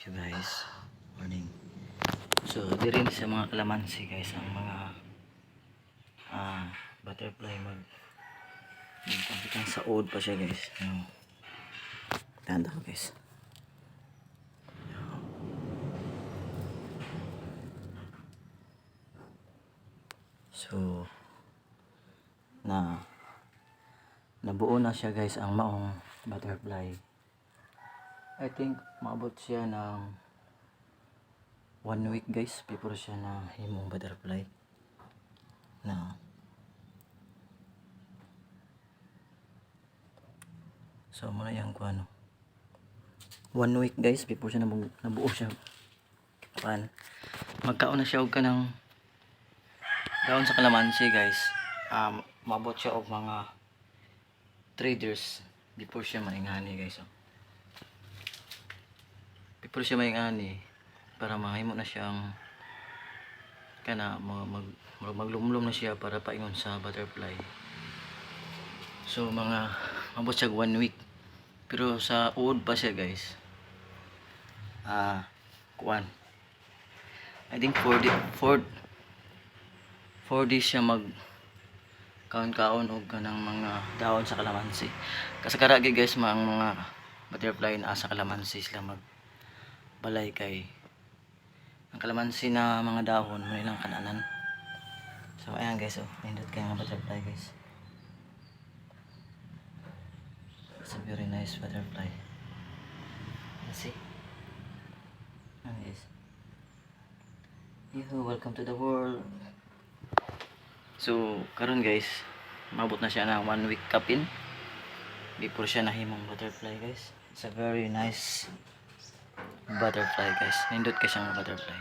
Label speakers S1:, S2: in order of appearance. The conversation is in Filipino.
S1: You guys, morning. So, di rin sa mga kalamansi guys, ang mga butterfly magpapitang sa oud pa siya guys. Tanda ko guys. So, nabuo na siya guys ang maong butterfly. I think maabot siya ng 1 week guys before siya na himong butterfly na so muna yung kuano 1 week guys before siya nabuo siya pan magkaon na siya og kanang daon sa kalamansi guys. Maabot siya og mga 3 years before siya maingani guys. Before siya maingani para mahimo na siyang kana maglumlum na siya para paingon sa butterfly. So mga mabot siya 1 week pero sa uod pa siya guys. Kuan I think 4 days siya mag kaon-kaon og kanang mga dahon sa kalamansi. Kasagara gyud guys ang mga butterfly na sa kalamansi sila balay kay ang kalamansi na mga dahon mo ilang kananan. So ayan guys, nindot kay mga butterfly guys. It's a very nice butterfly. Let's see. And yes. Welcome to the world. So karon guys, mabot na siya ng 1 week kapin before siya nahimong butterfly guys. It's a very nice butterfly guys. Nindot kay siyang butterfly.